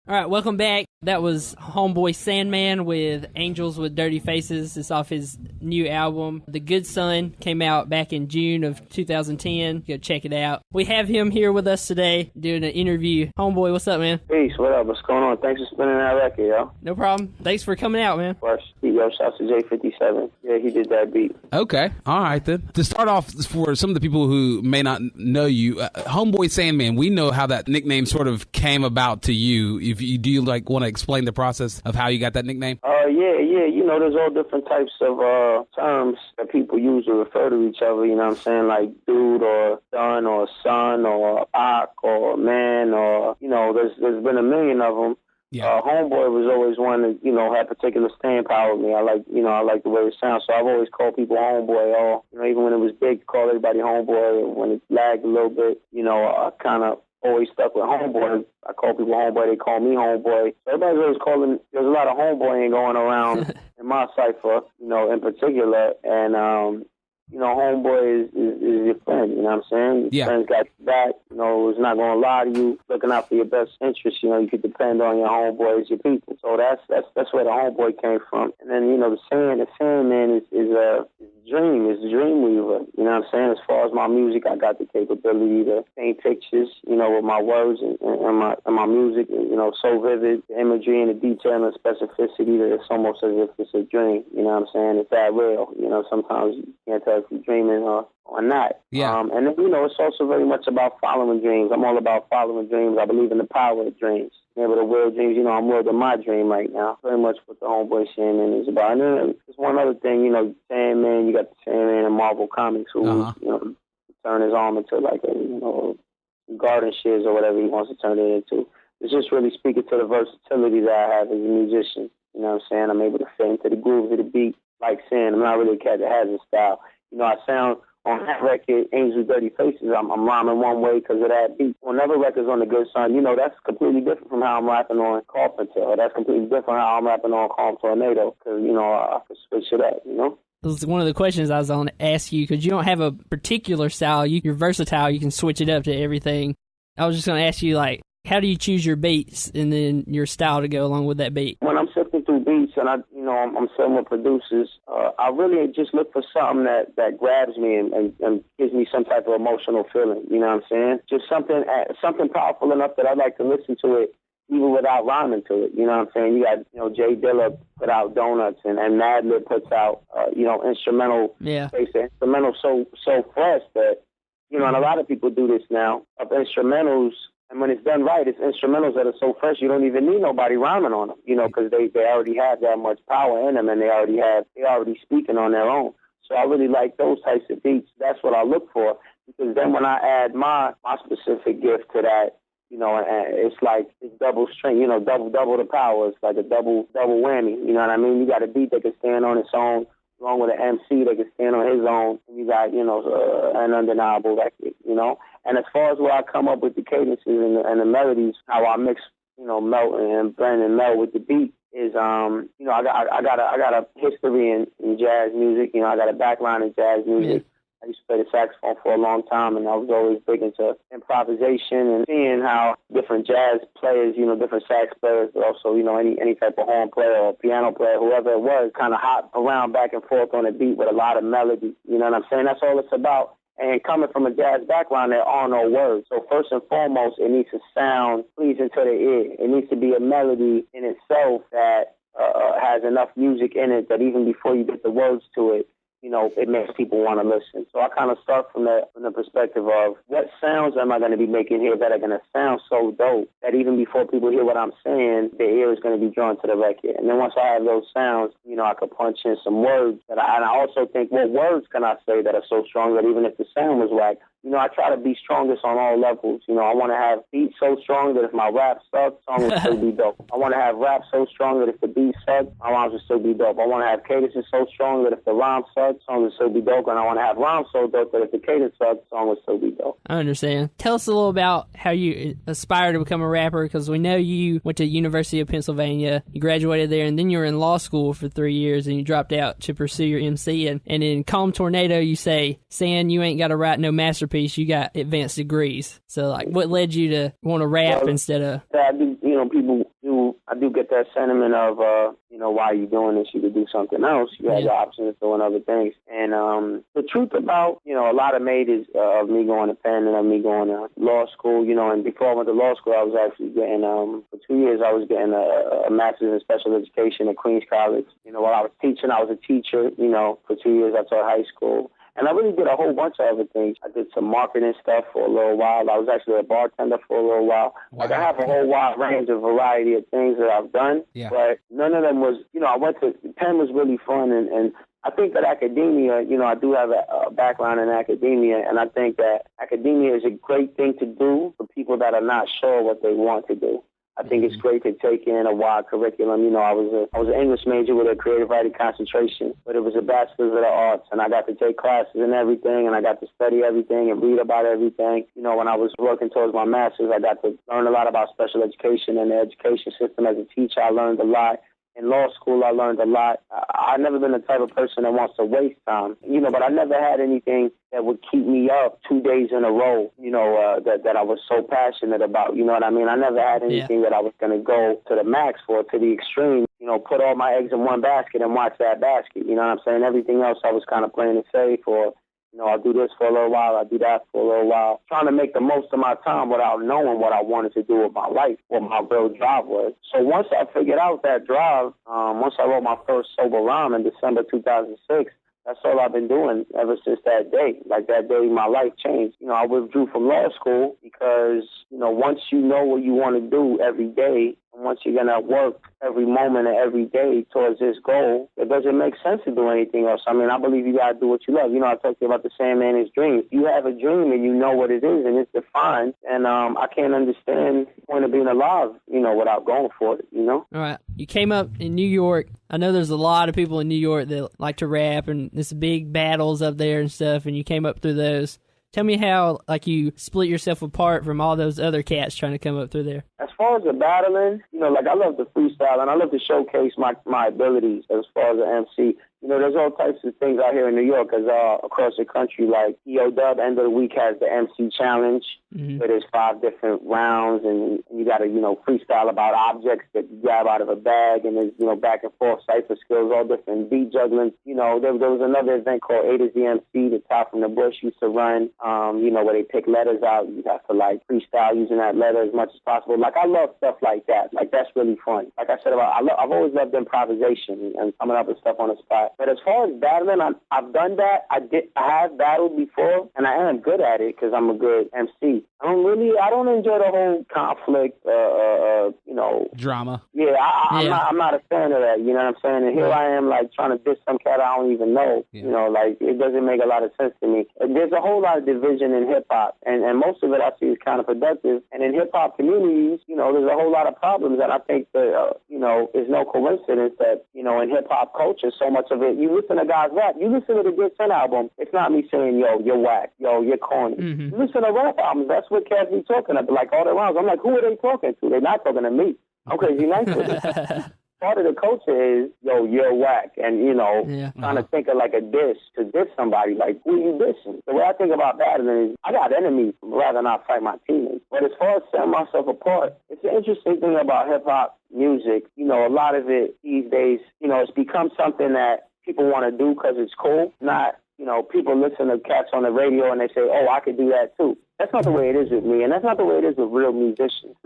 All right, welcome back. That was Homeboy Sandman with Angels with Dirty Faces. It's off his new album. The Good Son came out back in June of 2010. Go check it out. We have him here with us today doing an interview. Homeboy, what's up, man? Peace, what up? What's going on? Thanks for spinning that record, yo. No problem. Thanks for coming out, man. First, yo, shouts to J57. Yeah, he did that beat. Okay, all right then. To start off, for some of the people who may not know you, Homeboy Sandman, we know how that nickname sort of came about to you. Do you like want to explain the process of how you got that nickname? Yeah. You know, there's all different types of terms that people use to refer to each other. You know what I'm saying? Like dude or son or son or Ak or man or, you know, there's been a million of them. Yeah. Homeboy was always one that, you know, had particular staying power with me. I like the way it sounds. So I've always called people Homeboy. You know, even when it was big, call everybody Homeboy. When it lagged a little bit, you know, I kind of always stuck with Homeboy. I call people Homeboy. They call me Homeboy. So everybody's always calling. There's a lot of Homeboying going around in my cipher, you know, in particular. And you know, Homeboy is your friend, you know what I'm saying? Your friend's got your back, you know, is not going to lie to you, looking out for your best interest, you know, you could depend on your homeboys, your people. So that's where the Homeboy came from. And then, you know, the Sandman is a dream, is a dream weaver, you know what I'm saying? As far as my music, I got the capability to paint pictures, you know, with my words and my music, you know, so vivid, the imagery and the detail and the specificity that it's almost as if it's a dream, you know what I'm saying? It's that real, you know, sometimes you can't tell if you're dreaming or not. Yeah. And then, you know, it's also very much about following dreams. I'm all about following dreams. I believe in the power of dreams. Being able to will dreams, you know, I'm wielding my dream right now. Very much what the Homeboy Sandman is about. And then there's one other thing, you know, Sandman, you got the Sandman in Marvel Comics who, you know, turn his arm into like a, you know, garden shears or whatever he wants to turn it into. It's just really speaking to the versatility that I have as a musician. You know what I'm saying? I'm able to fit into the grooves of the beat. Like saying, I'm not really a cat that has a style. You know, I sound on that record, Angels with Dirty Faces, I'm rhyming one way because of that beat. On other records on The Good Son, you know, that's completely different from how I'm rapping on Carpenter. Or that's completely different from how I'm rapping on Calm Tornado because, you know, I can switch it up, you know? This is one of the questions I was going to ask you because you don't have a particular style. You're versatile. You can switch it up to everything. I was just going to ask you, like, how do you choose your beats and then your style to go along with that beat? When I'm sifting through beats and I'm sitting with producers, I really just look for something that grabs me and gives me some type of emotional feeling. You know what I'm saying? Just something powerful enough that I'd like to listen to it even without rhyming to it. You know what I'm saying? You got, you know, Jay Dilla put out Donuts and Madlib puts out, you know, instrumental. Yeah. Instrumental so fresh that, you know, and a lot of people do this now of instrumentals. And when it's done right, it's instrumentals that are so fresh you don't even need nobody rhyming on them, you know, because they already have that much power in them and they already speaking on their own. So I really like those types of beats. That's what I look for because then when I add my specific gift to that, you know, and it's like it's double string, you know, double the power. It's like a double whammy. You know what I mean? You got a beat that can stand on its own, along with an MC that can stand on his own. And you got, you know, an undeniable record, you know. And as far as where I come up with the cadences and the melodies, how I mix, you know, melt and blend and melt with the beat is, you know, I got a history in jazz music. You know, I got a background in jazz music. Yeah. I used to play the saxophone for a long time, and I was always big into improvisation and seeing how different jazz players, you know, different sax players, but also, you know, any type of horn player or piano player, whoever it was, kind of hop around back and forth on a beat with a lot of melody. You know what I'm saying? That's all it's about. And coming from a jazz background, there are no words. So first and foremost, it needs to sound pleasing to the ear. It needs to be a melody in itself that has enough music in it that even before you get the words to it, you know, it makes people want to listen. So I kind of start from the perspective of what sounds am I going to be making here that are going to sound so dope that even before people hear what I'm saying, their ear is going to be drawn to the record. And then once I have those sounds, you know, I could punch in some words. And I also think, what words can I say that are so strong that even if the sound was whack, you know, I try to be strongest on all levels. You know, I want to have beats so strong that if my rap sucks, song will still be dope. I want to have rap so strong that if the beat sucks, my rhymes will still be dope. I want to have cadences so strong that if the rhyme sucks, song will still be dope. And I want to have rhymes so dope that if the cadence sucks, song will still be dope. I understand. Tell us a little about how you aspire to become a rapper, because we know you went to University of Pennsylvania, you graduated there, and then you were in law school for 3 years, and you dropped out to pursue your MC. And in Calm Tornado, you say, "San, you ain't got to write no masterpiece, you got advanced degrees." So, like, what led you to want to rap instead of... You know, people do get that sentiment of, why are you doing this? You could do something else. You have the option of doing other things. And the truth about, a lot of made is of me going to Penn and of me going to law school, and before I went to law school, I was actually getting, for 2 years, I was getting a master's in special education at Queens College. While I was teaching, I was a teacher, for 2 years. I taught high school. And I really did a whole bunch of other things. I did some marketing stuff for a little while. I was actually a bartender for a little while. Wow. Like, I have a whole wide range of variety of things that I've done. Yeah. But none of them was, I went to, Penn was really fun. And I think that academia, I do have a background in academia. And I think that academia is a great thing to do for people that are not sure what they want to do. I think it's great to take in a wide curriculum. I was an English major with a creative writing concentration, but it was a bachelor's of the arts, and I got to take classes and everything, and I got to study everything and read about everything. When I was working towards my master's, I got to learn a lot about special education and the education system. As a teacher, I learned a lot. In law school, I learned a lot. I've never been the type of person that wants to waste time, but I never had anything that would keep me up 2 days in a row, that I was so passionate about. You know what I mean? I never had anything that I was going to go to the max for, to the extreme, put all my eggs in one basket and watch that basket. You know what I'm saying? Everything else I was kind of playing it safe, or I'll do this for a little while, I'll do that for a little while, trying to make the most of my time without knowing what I wanted to do with my life, what my real drive was. So once I figured out that drive, once I wrote my first sober rhyme in December 2006, that's all I've been doing ever since that day. Like, that day, my life changed. I withdrew from law school because, once you know what you want to do every day, and once you're going to work every moment and every day towards this goal, it doesn't make sense to do anything else. I mean, I believe you got to do what you love. I talked to you about the Sandman and his dreams. You have a dream and you know what it is and it's defined. And I can't understand the point of being alive, without going for it, All right. You came up in New York. I know there's a lot of people in New York that like to rap, and there's big battles up there and stuff, and you came up through those. Tell me how, you split yourself apart from all those other cats trying to come up through there. As far as the battling, I love to freestyle, and I love to showcase my abilities as far as an MC. There's all types of things out here in New York, as across the country, like EOW, end of the week, has the MC Challenge, where there's 5 different rounds, and you got to, freestyle about objects that you grab out of a bag, and there's, back and forth cipher skills, all different beat juggling. There was another event called A to Z MC that Top from the Bush used to run, where they pick letters out. You have to, freestyle using that letter as much as possible. I love stuff like that. That's really fun. Like I said, I've always loved improvisation and coming up with stuff on the spot. But as far as battling, I've done that. I have battled before, and I am good at it because I'm a good MC. I don't enjoy the whole conflict, drama. Yeah, I'm not a fan of that. You know what I'm saying? And here I am, trying to diss some cat I don't even know. Yeah. It doesn't make a lot of sense to me. There's a whole lot of division in hip hop, and most of it I see is counterproductive. And in hip hop communities, there's a whole lot of problems, and I think that it's no coincidence that in hip hop culture, so much of it. You listen to guys rap. You listen to the Good 10 album. It's not me saying, yo, you're whack. Yo, you're corny. You listen to rap albums. That's what cats be talking about. All the rounds. I'm like, who are they talking to? They're not talking to me. I'm crazy nice with it. Part of the culture is, yo, you're whack. And, trying to think of a diss to diss somebody. Who are you dissing? The way I think about battling is, I got enemies. I'd rather not fight my teammates. But as far as setting myself apart, it's an interesting thing about hip-hop music. A lot of it these days, it's become something that people want to do because it's cool. Not, people listen to cats on the radio and they say, oh, I could do that too. That's not the way it is with me, and that's not the way it is with real musicians.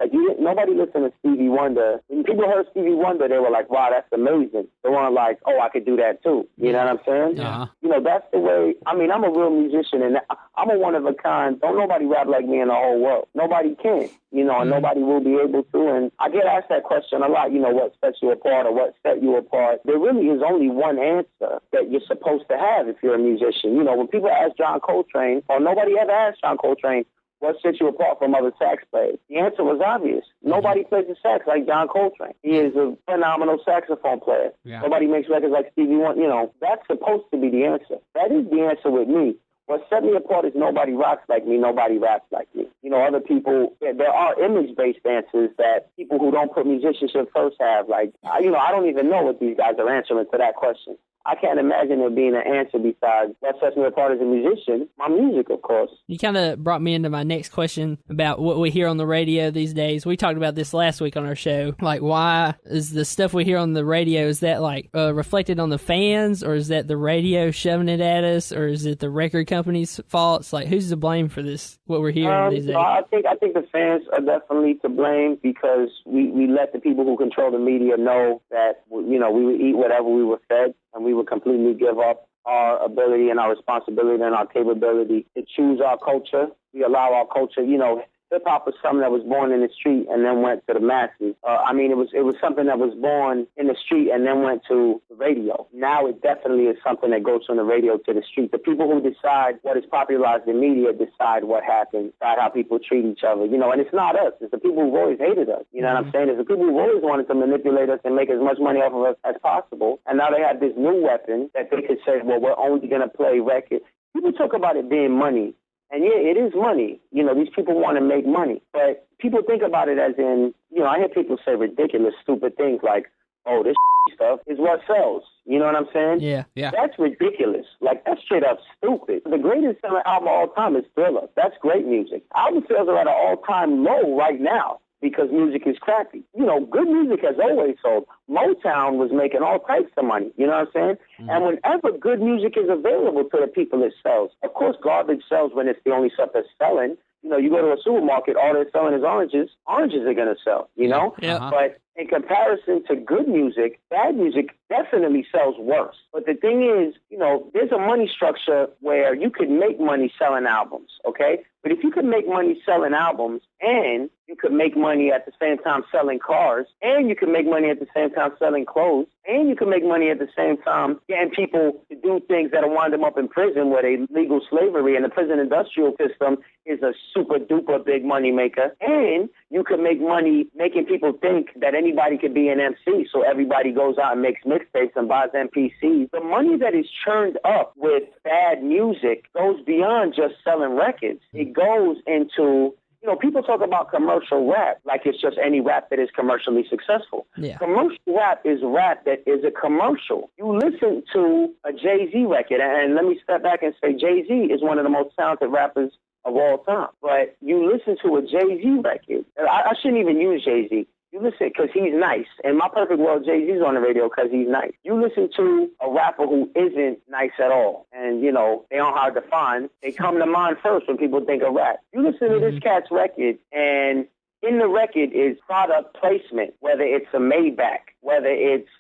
Nobody listened to Stevie Wonder. When people heard Stevie Wonder, they were like, wow, that's amazing. They weren't like, oh, I could do that too. You know what I'm saying? Uh-huh. That's the way. I'm a real musician, and I'm a one-of-a-kind. Don't nobody rap like me in the whole world. Nobody can, and nobody will be able to. And I get asked that question a lot, what sets you apart or what set you apart. There really is only one answer that you're supposed to have if you're a musician. When people ask John Coltrane, or nobody ever asked John Coltrane, what sets you apart from other sax players? The answer was obvious. Nobody plays the sax like John Coltrane. He is a phenomenal saxophone player. Yeah. Nobody makes records like Stevie Wonder. That's supposed to be the answer. That is the answer with me. What set me apart is nobody rocks like me, nobody raps like me. Other people, there are image-based answers that people who don't put musicianship first have. I don't even know what these guys are answering to that question. I can't imagine there being an answer besides what sets me apart as a musician, my music, of course. You kind of brought me into my next question about what we hear on the radio these days. We talked about this last week on our show. Like, why is the stuff we hear on the radio, is that like reflected on the fans, or is that the radio shoving it at us, or is it the record company's faults? Like, who's to blame for this, what we're hearing these days? I think the fans are definitely to blame because we let the people who control the media know that, you know, we would eat whatever we were fed, and we would completely give up our ability and our responsibility and our capability to choose our culture. We allow our culture, you know, hip-hop was something that was born in the street and then went to the masses. It was something that was born in the street and then went to the radio. Now it definitely is something that goes from the radio to the street. The people who decide what is popularized in media decide what happens, decide how people treat each other, you know, and it's not us. It's the people who've always hated us. You know what I'm saying? It's the people who've always wanted to manipulate us and make as much money off of us as possible. And now they have this new weapon that they could say, well, we're only going to play records. People talk about it being money. And yeah, it is money. You know, these people want to make money. But people think about it as in, you know, I hear people say ridiculous, stupid things like, oh, this stuff is what sells. You know what I'm saying? Yeah. That's ridiculous. Like, that's straight up stupid. The greatest selling album of all time is Thriller. That's great music. Album sales are at an all-time low right now because music is crappy. You know, good music has always sold. Motown was making all types of money, you know what I'm saying? Mm-hmm. And whenever good music is available to the people, it sells. Of course, garbage sells when it's the only stuff that's selling. You know, you go to a supermarket, all they're selling is oranges. Oranges are going to sell, you know? Yeah. But in comparison to good music, bad music definitely sells worse. But the thing is, you know, there's a money structure where you could make money selling albums, okay? But if you could make money selling albums and you could make money at the same time selling cars and you could make money at the same time selling clothes and you can make money at the same time getting people to do things that'll wind them up in prison where they legal slavery, and the prison industrial system is a super duper big money maker. And you can make money making people think that anybody could be an MC, so everybody goes out and makes mixtapes and buys MPCs. The money that is churned up with bad music goes beyond just selling records. It goes into, you know, people talk about commercial rap like it's just any rap that is commercially successful. Yeah. Commercial rap is rap that is a commercial. You listen to a Jay-Z record, and let me step back and say Jay-Z is one of the most talented rappers of all time. But you listen to a Jay-Z record, I shouldn't even use Jay-Z. You listen because he's nice. In my perfect world, Jay-Z's on the radio because he's nice. You listen to a rapper who isn't nice at all, and, you know, they aren't hard to find. They come to mind first when people think of rap. You listen to this cat's record, and in the record is product placement, whether it's a Maybach, whether it's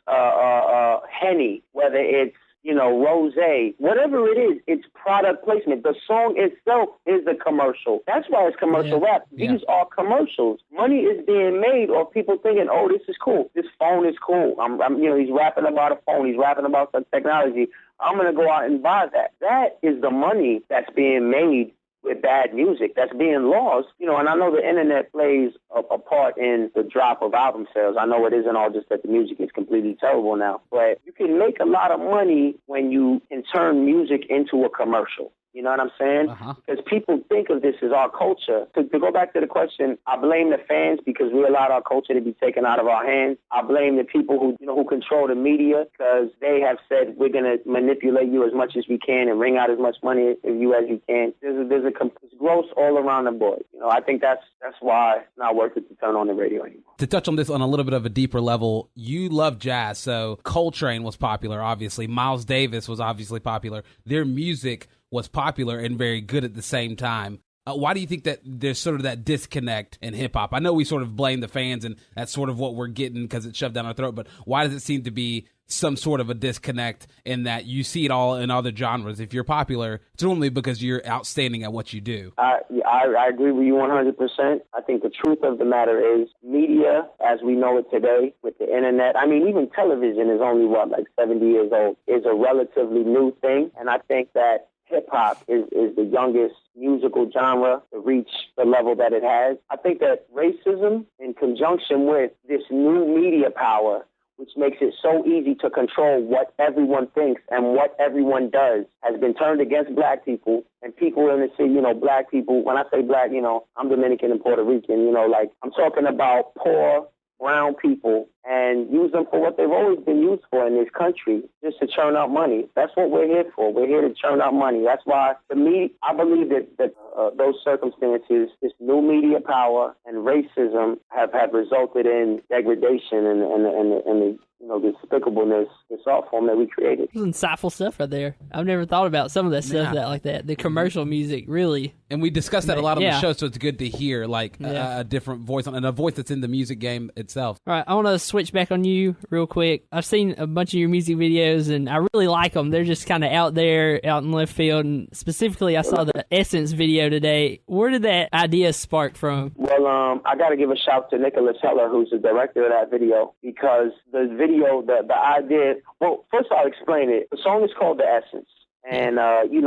Henny, whether it's, you know, rosé, whatever it is, it's product placement. The song itself is a commercial. That's why it's commercial rap. These are commercials. Money is being made off people thinking, oh, this is cool. This phone is cool. You know, he's rapping about a phone. He's rapping about some technology. I'm going to go out and buy that. That is the money that's being made with bad music that's being lost, you know, and I know the internet plays a part in the drop of album sales. I know it isn't all just that the music is completely terrible now, but you can make a lot of money when you can turn music into a commercial. You know what I'm saying? Because people think of this as our culture. To go back to the question, I blame the fans because we allowed our culture to be taken out of our hands. I blame the people who, you know, who control the media because they have said we're going to manipulate you as much as we can and wring out as much money of you as you can. It's gross all around the board. You know, I think that's why it's not worth it to turn on the radio anymore. To touch on this on a little bit of a deeper level, you love jazz, so Coltrane was popular, obviously. Miles Davis was obviously popular. Their music was popular and very good at the same time. Why do you think that there's sort of that disconnect in hip-hop? I know we sort of blame the fans, and that's sort of what we're getting because it's shoved down our throat, but why does it seem to be some sort of a disconnect in that you see it all in other genres? If you're popular, it's normally because you're outstanding at what you do. I agree with you 100%. I think the truth of the matter is media, as we know it today, with the internet, I mean, even television is only, like 70 years old, is a relatively new thing, and I think that hip-hop is the youngest musical genre to reach the level that it has. I think that racism in conjunction with this new media power, which makes it so easy to control what everyone thinks and what everyone does, has been turned against black people and people in the city, you know, black people. When I say black, you know, I'm Dominican and Puerto Rican, you know, like I'm talking about poor brown people and use them for what they've always been used for in this country, just to churn out money. That's what we're here for. We're here to churn out money. That's why, to me, I believe that those circumstances, this new media power and racism have resulted in degradation and the despicableness, this art form that we created. This is insightful stuff right there. I've never thought about some of that stuff like that. The commercial music, really. And we discussed that a lot on the show, so it's good to hear a different voice and a voice that's in the music game itself. All right, I want to switch back on you real quick. I've seen a bunch of your music videos, and I really like them. They're just kind of out there, out in left field. And specifically, I saw the Essence video today. Where did that idea spark from? Well, I got to give a shout to Nicholas Heller, who's the director of that video, because the video, the idea, well, first I'll explain it. The song is called The Essence. And,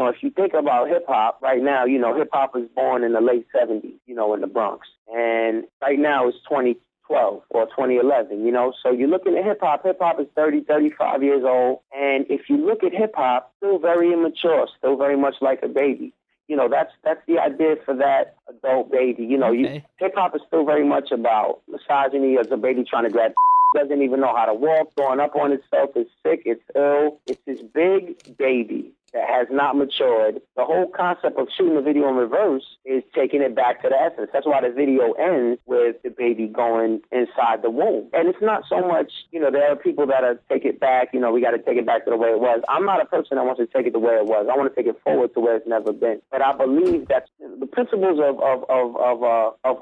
if you think about hip-hop right now, hip-hop was born in the late 70s, in the Bronx. And right now it's 2012 or 2011, So you're looking at hip-hop. Hip-hop is 30, 35 years old. And if you look at hip-hop, still very immature, still very much like a baby. That's the idea for that adult baby. Hip-hop is still very much about misogyny as a baby trying to grab doesn't even know how to walk, throwing up on itself, is sick, it's ill. It's this big baby that has not matured. The whole concept of shooting the video in reverse is taking it back to the essence. That's why the video ends with the baby going inside the womb. And it's not so much, there are people that take it back, we got to take it back to the way it was. I'm not a person that wants to take it the way it was. I want to take it forward to where it's never been. But I believe that the principles of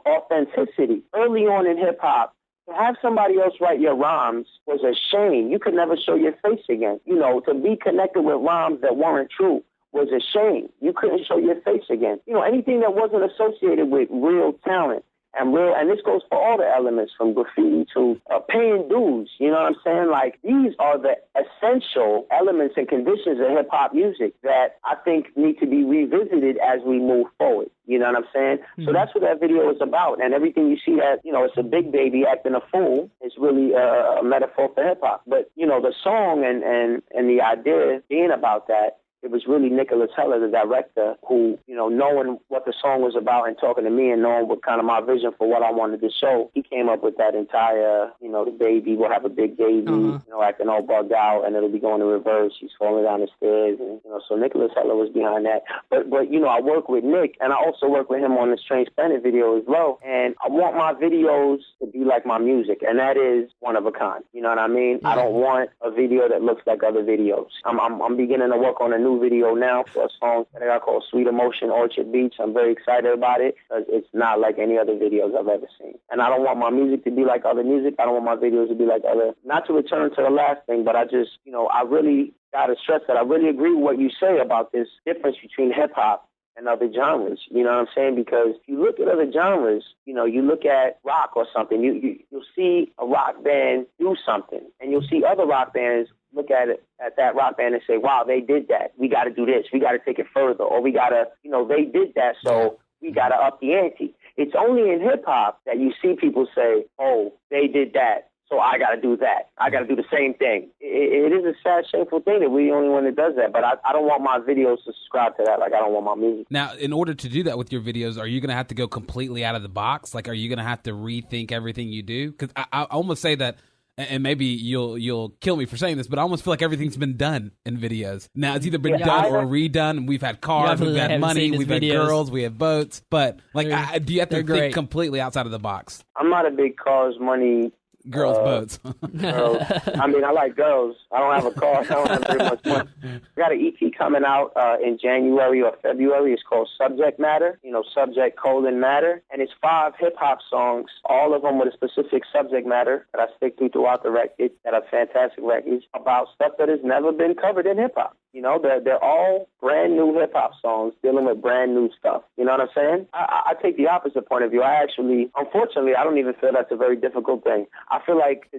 authenticity early on in hip-hop, to have somebody else write your rhymes was a shame. You could never show your face again. To be connected with rhymes that weren't true was a shame. You couldn't show your face again. Anything that wasn't associated with real talent and this goes for all the elements from graffiti to paying dues. You know what I'm saying? Like, these are the essential elements and conditions of hip-hop music that I think need to be revisited as we move forward. You know what I'm saying? Mm-hmm. So that's what that video is about. And everything you see that, it's a big baby acting a fool is really a metaphor for hip-hop. But, the song and the idea being about that, it was really Nicholas Heller, the director, who, knowing what the song was about and talking to me and knowing what kind of my vision for what I wanted to show, he came up with that entire, the baby will have a big baby, acting all bugged out, and it'll be going in reverse. He's falling down the stairs. And, so Nicholas Heller was behind that. But I work with Nick, and I also work with him on the Strange Planet video as well. And I want my videos to be like my music, and that is one of a kind. You know what I mean? Yeah. I don't want a video that looks like other videos. I'm beginning to work on a new video now for a song that I call Sweet Emotion, Orchard Beach. I'm very excited about it because it's not like any other videos I've ever seen. And I don't want my music to be like other music. I don't want my videos to be like other, not to return to the last thing, but I just, I really got to stress that I really agree with what you say about this difference between hip-hop and other genres. You know what I'm saying? Because if you look at other genres, you look at rock or something, you'll see a rock band do something, and you'll see other rock bands look at that rock band and say, wow, they did that. We got to do this. We got to take it further. Or we got to, they did that, so we got to up the ante. It's only in hip-hop that you see people say, oh, they did that, so I got to do that. I got to do the same thing. It is a sad, shameful thing that we're the only one that does that, but I don't want my videos to subscribe to that like I don't want my music. Now, in order to do that with your videos, are you going to have to go completely out of the box? Like, are you going to have to rethink everything you do? Because I almost say that, and maybe you'll kill me for saying this, but I almost feel like everything's been done in videos. Now, it's either been done or redone. We've had cars, we've had money, we've had girls, we have boats. But, do you have to think completely outside of the box? I'm not a big cars, money, girls, boats. Girls. I mean, I like girls. I don't have a car. I don't have very much money. I got an EP coming out in January or February. It's called Subject Matter, subject, matter. And it's 5 hip-hop songs, all of them with a specific subject matter that I stick to throughout the record, that are fantastic records, about stuff that has never been covered in hip-hop. They're all brand new hip-hop songs dealing with brand new stuff. You know what I'm saying? I take the opposite point of view. Unfortunately, I don't even feel that's a very difficult thing. I feel like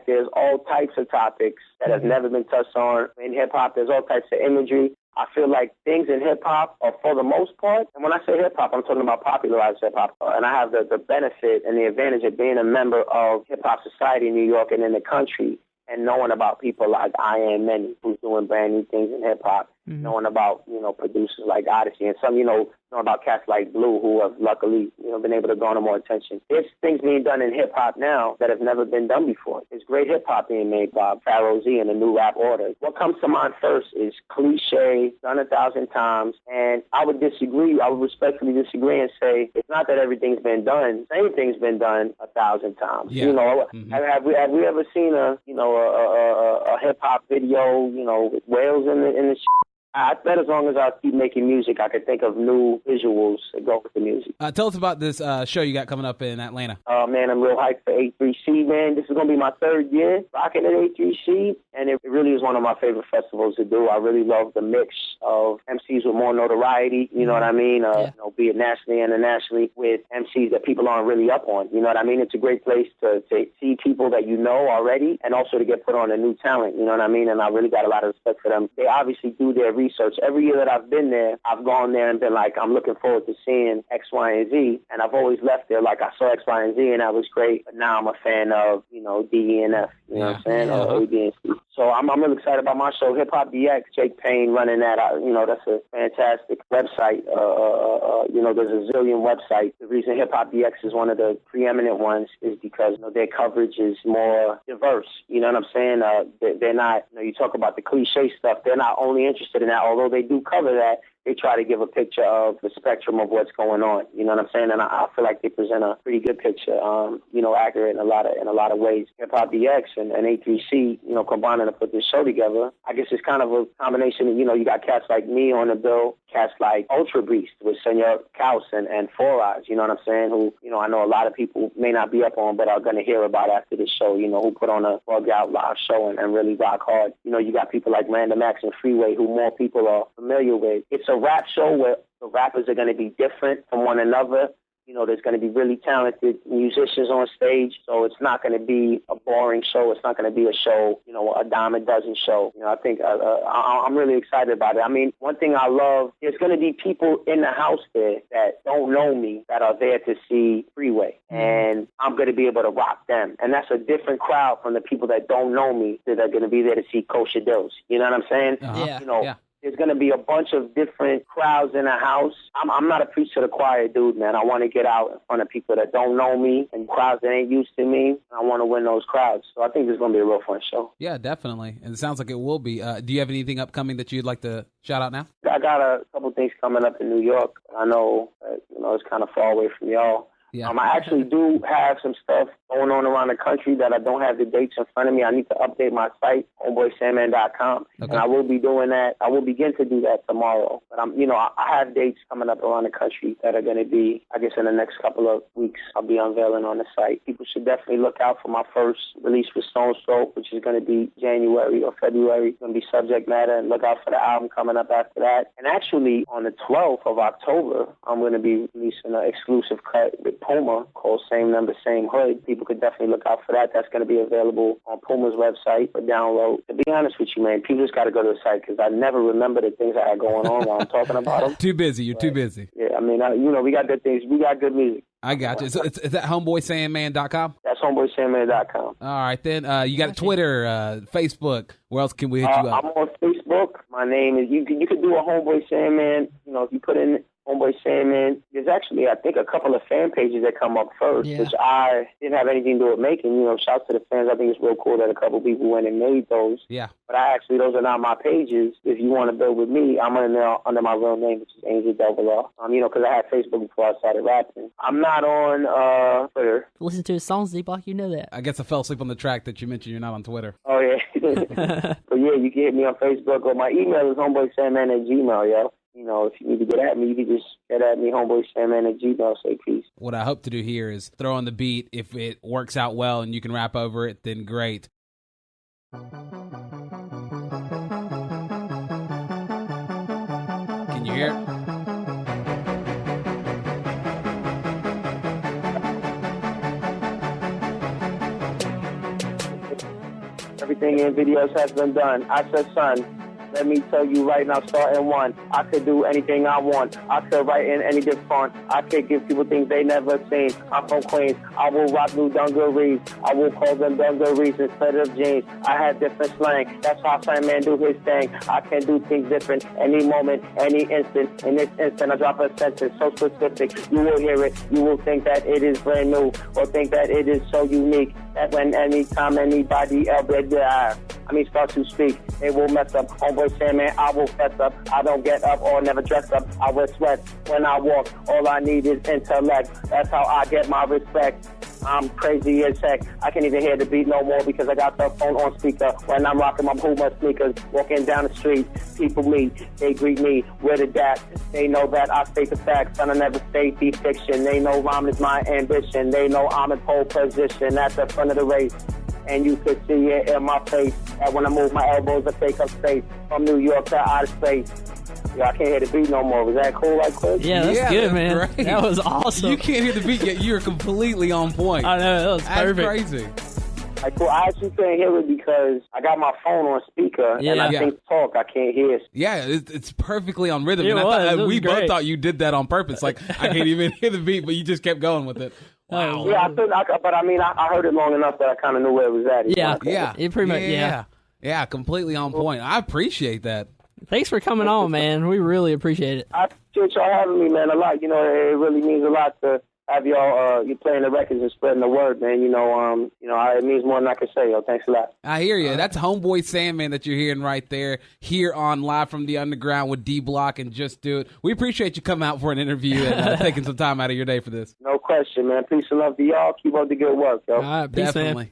there's all types of topics that have never been touched on in hip-hop. There's all types of imagery. I feel like things in hip-hop are, for the most part, and when I say hip-hop, I'm talking about popularized hip-hop. And I have the benefit and the advantage of being a member of hip-hop society in New York and in the country, and knowing about people like I Am Many, who's doing brand new things in hip-hop. knowing about, producers like Odyssey and some, know about cats like Blue who have luckily, been able to garner more attention. There's things being done in hip-hop now that have never been done before. There's great hip-hop being made by Pharaoh Z and the New Rap Order. What comes to mind first is cliche, done 1,000 times, and I would disagree. I would respectfully disagree and say it's not that everything's been done. Same thing's been done 1,000 times. Yeah. Have we ever seen a hip-hop video, with whales in the I bet as long as I keep making music, I could think of new visuals that go with the music. Tell us about this show you got coming up in Atlanta. Man, I'm real hyped for A3C, man. This is going to be my 3rd year rocking at A3C, and it really is one of my favorite festivals to do. I really love the mix of MCs with more notoriety, you know what I mean? Be it nationally and internationally, with MCs that people aren't really up on, you know what I mean? It's a great place to see people that you know already and also to get put on a new talent, you know what I mean? And I really got a lot of respect for them. They obviously do their research. Every year that I've been there, I've gone there and been like, I'm looking forward to seeing X, Y, and Z. And I've always left there like I saw X, Y, and Z, and that was great. But now I'm a fan of, D, E, and F, you know what I'm saying? Or A, B, and C. So I'm really excited about my show, Hip Hop DX. Jake Payne running that. That's a fantastic website. There's a zillion websites. The reason Hip Hop DX is one of the preeminent ones is because their coverage is more diverse. You know what I'm saying? They're not. You talk about the cliche stuff. They're not only interested in that, although they do cover that. They try to give a picture of the spectrum of what's going on. You know what I'm saying? And I feel like they present a pretty good picture. Accurate in a lot of ways. Hip Hop DX and A3C, combining to put this show together. I guess it's kind of a combination of, you got cats like me on the bill, cats like Ultra Beast with Senor Kaus and Four Eyes, you know what I'm saying? Who, I know a lot of people may not be up on, but are going to hear about after this show, who put on a bug out live show and really rock hard. You got people like Random Acts and Freeway who more people are familiar with. It's a rap show where the rappers are going to be different from one another. There's going to be really talented musicians on stage, so it's not going to be a boring show. It's not going to be a show, a dime a dozen show. I think I'm really excited about it. I mean, one thing I love, there's going to be people in the house there that don't know me that are there to see Freeway, and I'm going to be able to rock them. And that's a different crowd from the people that don't know me that are going to be there to see Kosher Dills. You know what I'm saying? Yeah. There's going to be a bunch of different crowds in the house. I'm not a preach to the choir dude, man. I want to get out in front of people that don't know me and crowds that ain't used to me. I want to win those crowds. So I think it's going to be a real fun show. Yeah, definitely. And it sounds like it will be. Do you have anything upcoming that you'd like to shout out now? I got a couple things coming up in New York. I know that, it's kind of far away from y'all. Yeah. I actually do have some stuff going on around the country that I don't have the dates in front of me. I need to update my site, homeboysandman.com. Okay. And I will be doing that. I will begin to do that tomorrow. But I have dates coming up around the country that are going to be, I guess, in the next couple of weeks, I'll be unveiling on the site. People should definitely look out for my first release with Stone Stroke, which is going to be January or February. It's going to be Subject Matter, and look out for the album coming up after that. And actually, on the 12th of October, I'm going to be releasing an exclusive cut with Puma called Same Number, Same Hood. People could definitely look out for that. That's going to be available on Puma's website for download. To be honest with you, man, people just got to go to the site because I never remember the things I had going on while I'm talking about them. Too busy. You're too busy. Yeah, I mean, we got good things. We got good music. I got you. So is that homeboysandman.com? That's homeboysandman.com. All right, then. You got Twitter, Facebook. Where else can we hit you up? I'm on Facebook. My name is, you could do a Homeboy Sandman. If you put in Homeboy Sandman, there's actually, I think, a couple of fan pages that come up first, which I didn't have anything to do with making. Shouts to the fans. I think it's real cool that a couple people went and made those. Yeah. But those are not my pages. If you want to build with me, I'm in there under my real name, which is Angel Delvalo. Because I had Facebook before I started rapping. I'm not on Twitter. Listen to his songs, D-Block, you know that. I guess I fell asleep on the track that you mentioned you're not on Twitter. Oh, yeah. But yeah, you can hit me on Facebook, or my email is homeboysandman@gmail, yo. If you need to get at me, you can just get at me, homeboysandman@gmail, say peace. What I hope to do here is throw on the beat. If it works out well and you can rap over it, then great. Can you hear it? Everything in videos has been done. I said, son, Let me tell you right now, starting one, I could do anything I want. I could write in any different font. I could give people things they never seen. I'm from Queens. I will rock new dungarees. I will call them dungarees instead of jeans. I have different slang. That's how Sandman do his thing. I can do things different any moment, any instant. In this instant, I drop a sentence so specific. You will hear it. You will think that it is brand new or think that it is so unique that when anytime anybody else starts to speak, they will mess up. Homeboy Sandman, I will fess up. I don't get up or never dress up. I wear sweat when I walk. All I need is intellect. That's how I get my respect. I'm crazy as heck. I can't even hear the beat no more because I got the phone on speaker. When I'm rocking my Puma sneakers, walking down the street, people meet, they greet me with a dap. They know that I state the facts, and I never state the fiction. They know rhyme is my ambition. They know I'm in pole position at the front of the race. And you could see it in my face. And when I move my elbows, I take up space. From New York to outer space. Yeah, I can't hear the beat no more. Was that cool right quick? Yeah, that's good, man. Great. That was awesome. You can't hear the beat yet. You're completely on point. I know, that was perfect. That's crazy. Like, cool. I actually couldn't hear it because I got my phone on speaker and I think talk. I can't hear it. Yeah, it's perfectly on rhythm. It And was. we great. both thought you did that on purpose. Like, I can't even hear the beat, but you just kept going with it. Wow. Yeah, I heard it long enough that I kind of knew where it was at. Yeah. It pretty much, Yeah, completely on point. I appreciate that. Thanks for coming on, man. We really appreciate it. I appreciate y'all having me, man, a lot. You know, it really means a lot to have y'all you playing the records and spreading the word, man. It means more than I can say. Yo, thanks a lot. I hear you. That's Homeboy Sandman that you're hearing right there, here on Live from the Underground with D Block and Just Do It. We appreciate you coming out for an interview and taking some time out of your day for this. No question, man. Peace and love to y'all. Keep up the good work, yo. All right, peace, Definitely. man.